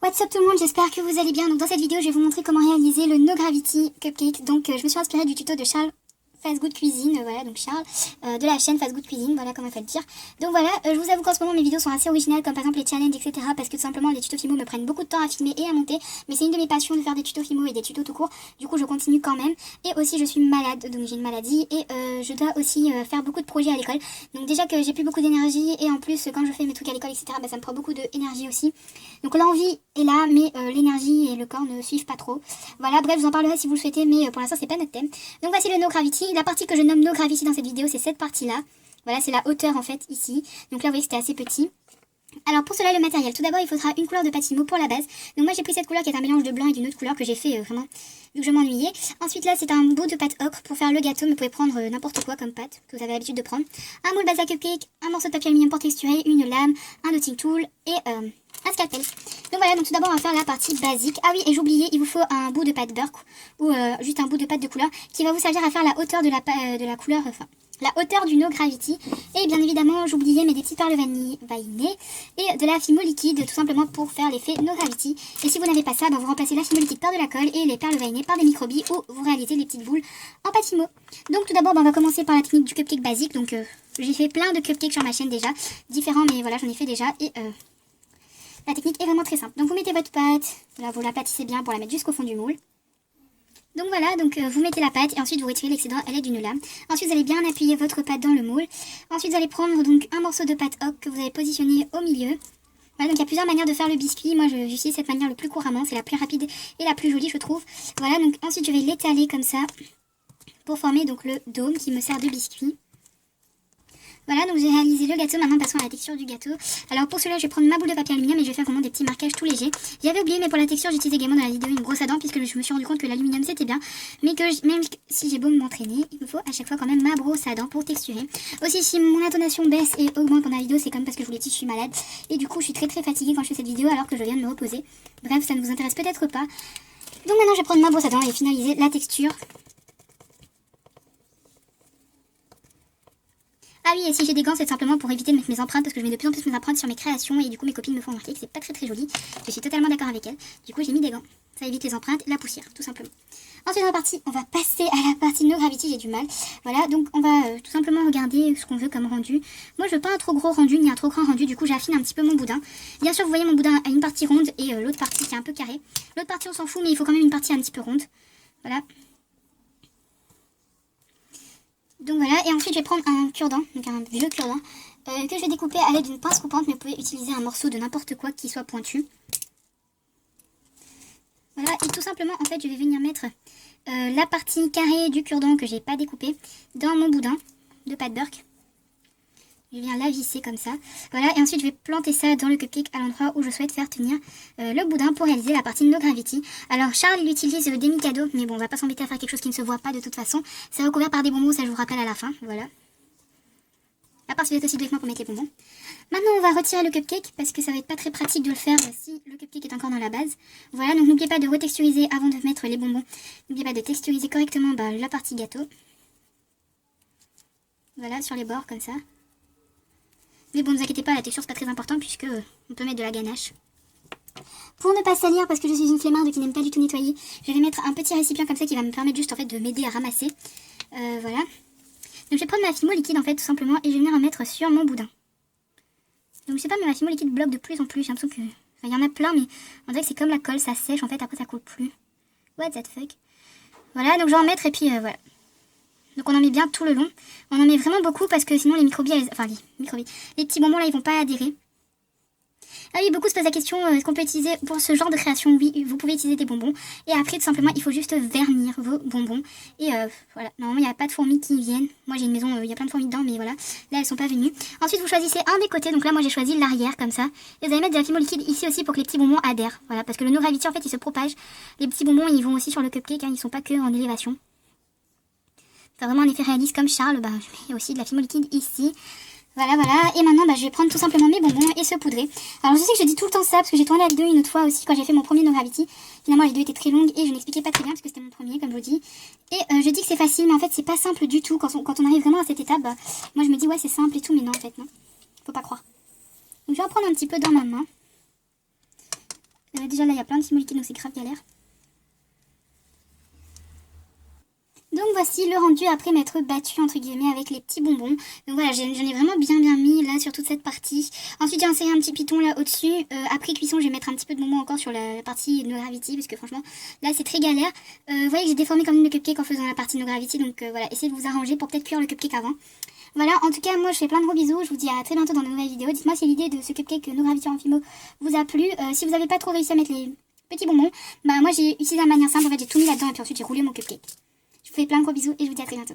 What's up tout le monde, j'espère que vous allez bien. Donc dans cette vidéo je vais vous montrer comment réaliser le No Gravity Cupcake. Donc je me suis inspirée du tuto de Charles Fast Good Cuisine, voilà, donc Charles, de la chaîne Fast Good Cuisine, voilà comment il faut le dire. Donc voilà, je vous avoue qu'en ce moment mes vidéos sont assez originales, comme par exemple les challenges, etc. Parce que tout simplement les tutos Fimo me prennent beaucoup de temps à filmer et à monter. Mais c'est une de mes passions de faire des tutos Fimo et des tutos tout court. Du coup je continue quand même. Et aussi je suis malade, donc j'ai une maladie. Et je dois aussi faire beaucoup de projets à l'école. Donc déjà que j'ai plus beaucoup d'énergie. Et en plus quand je fais mes trucs à l'école, etc. Bah, ça me prend beaucoup d'énergie aussi. Donc l'envie est là, mais l'énergie et le corps ne suivent pas trop. Voilà, bref, je vous en parlerai si vous le souhaitez, mais pour l'instant c'est pas notre thème. Donc voici le No Gravity. La partie que je nomme No Gravity dans cette vidéo, c'est cette partie-là. Voilà, c'est la hauteur en fait ici. Donc là, vous voyez que c'était assez petit. Alors pour cela, le matériel. Tout d'abord, il faudra une couleur de Patimo pour la base. Donc moi, j'ai pris cette couleur qui est un mélange de blanc et d'une autre couleur que j'ai fait vraiment vu que je m'ennuyais. Ensuite là, c'est un bout de pâte ocre pour faire le gâteau. Mais vous pouvez prendre n'importe quoi comme pâte que vous avez l'habitude de prendre. Un moule base à cupcake, un morceau de papier aluminium pour texturer, une lame, un dotting tool et un scalpel. Donc voilà, donc tout d'abord on va faire la partie basique. Ah oui, et j'oubliais, il vous faut un bout de pâte beurre ou juste un bout de pâte de couleur qui va vous servir à faire la hauteur de la couleur, enfin la hauteur du No Gravity. Et bien évidemment, j'oubliais, mais des petites perles vanillées et de la Fimo liquide, tout simplement pour faire l'effet No Gravity. Et si vous n'avez pas ça, ben vous remplacez la Fimo liquide par de la colle et les perles vanillées par des microbilles ou vous réalisez les petites boules en Patimo. Donc tout d'abord, ben, on va commencer par la technique du cupcake basique. Donc j'ai fait plein de cupcakes sur ma chaîne déjà, différents, mais voilà, j'en ai fait déjà. Et la technique est vraiment très simple. Donc vous mettez votre pâte, voilà, vous l'aplatissez bien pour la mettre jusqu'au fond du moule. Donc voilà, donc vous mettez la pâte et ensuite vous retirez l'excédent à l'aide d'une lame. Ensuite vous allez bien appuyer votre pâte dans le moule. Ensuite vous allez prendre donc un morceau de pâte ocre que vous allez positionner au milieu. Voilà, donc il y a plusieurs manières de faire le biscuit. Moi j'utilise cette manière le plus couramment, c'est la plus rapide et la plus jolie je trouve. Voilà, donc ensuite je vais l'étaler comme ça pour former donc le dôme qui me sert de biscuit. Voilà, donc j'ai réalisé le gâteau, maintenant passons à la texture du gâteau. Alors pour cela je vais prendre ma boule de papier aluminium et je vais faire vraiment des petits marquages tout légers. J'avais oublié, mais pour la texture j'utilise également dans la vidéo une brosse à dents puisque je me suis rendu compte que l'aluminium c'était bien. Mais que même si j'ai beau m'entraîner, il me faut à chaque fois quand même ma brosse à dents pour texturer. Aussi si mon intonation baisse et augmente pendant la vidéo, c'est comme parce que je vous l'ai dit, je suis malade. Et du coup je suis très fatiguée quand je fais cette vidéo alors que je viens de me reposer. Bref, ça ne vous intéresse peut-être pas. Donc maintenant je vais prendre ma brosse à dents et finaliser la texture. Ah oui, et si j'ai des gants, c'est simplement pour éviter de mettre mes empreintes, parce que je mets de plus en plus mes empreintes sur mes créations, et du coup mes copines me font remarquer que c'est pas très joli. Je suis totalement d'accord avec elles. Du coup j'ai mis des gants. Ça évite les empreintes et la poussière, tout simplement. Ensuite on va passer à la partie No Gravity, j'ai du mal. Voilà, donc on va tout simplement regarder ce qu'on veut comme rendu. Moi je veux pas un trop gros rendu, ni un trop grand rendu, du coup j'affine un petit peu mon boudin. Bien sûr vous voyez mon boudin a une partie ronde et l'autre partie qui est un peu carrée. L'autre partie on s'en fout, mais il faut quand même une partie un petit peu ronde. Voilà. Donc voilà, et ensuite je vais prendre un cure-dent, donc un vieux cure-dent, que je vais découper à l'aide d'une pince coupante, mais vous pouvez utiliser un morceau de n'importe quoi qui soit pointu. Voilà, et tout simplement, en fait, je vais venir mettre la partie carrée du cure-dent que j'ai pas découpé dans mon boudin de pâte beurre. Je viens la visser comme ça. Voilà, et ensuite je vais planter ça dans le cupcake à l'endroit où je souhaite faire tenir le boudin pour réaliser la partie No Gravity. Alors Charles il utilise des Mikado, mais bon on va pas s'embêter à faire quelque chose qui ne se voit pas de toute façon. C'est recouvert par des bonbons, ça je vous rappelle à la fin, voilà. À part si vous êtes aussi doué que moi pour mettre les bonbons. Maintenant on va retirer le cupcake parce que ça va être pas très pratique de le faire si le cupcake est encore dans la base. Voilà, donc n'oubliez pas de retexturiser avant de mettre les bonbons. N'oubliez pas de texturiser correctement la partie gâteau. Voilà, sur les bords comme ça. Mais bon, ne vous inquiétez pas, la texture c'est pas très important puisque on peut mettre de la ganache. Pour ne pas salir, parce que je suis une flemmarde qui n'aime pas du tout nettoyer, je vais mettre un petit récipient comme ça qui va me permettre juste en fait de m'aider à ramasser. Voilà. Donc je vais prendre ma Fimo liquide en fait tout simplement et je vais venir en mettre sur mon boudin. Donc je sais pas, mais ma Fimo liquide bloque de plus en plus. J'ai l'impression que... Enfin, il y en a plein, mais on dirait que c'est comme la colle, ça sèche en fait, après ça coule plus. What the fuck. Voilà, donc je vais en mettre et puis voilà. Donc on en met bien tout le long. On en met vraiment beaucoup parce que sinon les microbilles, enfin les petits bonbons là ils vont pas adhérer. Ah oui, beaucoup se posent la question, est-ce qu'on peut utiliser pour ce genre de création? Oui, vous pouvez utiliser des bonbons. Et après tout simplement il faut juste vernir vos bonbons. Et voilà, normalement il n'y a pas de fourmis qui viennent. Moi j'ai une maison, il y a plein de fourmis dedans mais voilà, là elles sont pas venues. Ensuite vous choisissez un des côtés, donc là moi j'ai choisi l'arrière comme ça. Et vous allez mettre de la Fimo liquide ici aussi pour que les petits bonbons adhèrent. Voilà, parce que le No Gravity en fait il se propage. Les petits bonbons ils vont aussi sur le cupcake, hein, ils sont pas que en élévation. Faire vraiment un effet réaliste comme Charles, bah, je mets aussi de la Fimo liquide ici. Voilà, voilà. Et maintenant, bah, je vais prendre tout simplement mes bonbons et saupoudrer. Alors, je sais que je dis tout le temps ça parce que j'ai tourné la vidéo une autre fois aussi quand j'ai fait mon premier No Gravity. Finalement, la vidéo était très longue et je n'expliquais pas très bien parce que c'était mon premier, comme je vous dis. Et je dis que c'est facile, mais en fait, c'est pas simple du tout. Quand on arrive vraiment à cette étape, bah, moi je me dis, ouais, c'est simple et tout, mais non, en fait, non. Faut pas croire. Donc, je vais en prendre un petit peu dans ma main. Déjà là il y a plein de petits liquides donc c'est grave galère. Donc voici le rendu après m'être battu entre guillemets avec les petits bonbons. Donc voilà, j'en ai vraiment bien mis là sur toute cette partie. Ensuite j'ai inséré un petit piton là au-dessus. Après cuisson je vais mettre un petit peu de bonbons encore sur la partie No Gravity parce que franchement là c'est très galère. Vous voyez que j'ai déformé comme le cupcake en faisant la partie No Gravity. Donc voilà, essayez de vous arranger pour peut-être cuire le cupcake avant. Voilà, en tout cas moi je fais plein de gros bisous. Je vous dis à très bientôt dans de nouvelles vidéos. Dites-moi si l'idée de ce cupcake No Gravity en Fimo vous a plu. Si vous n'avez pas trop réussi à mettre les petits bonbons, bah moi j'ai utilisé la manière simple. En fait j'ai tout mis là-dedans et puis ensuite j'ai roulé mon cupcake. Je vous fais plein de gros bisous et je vous dis à très bientôt.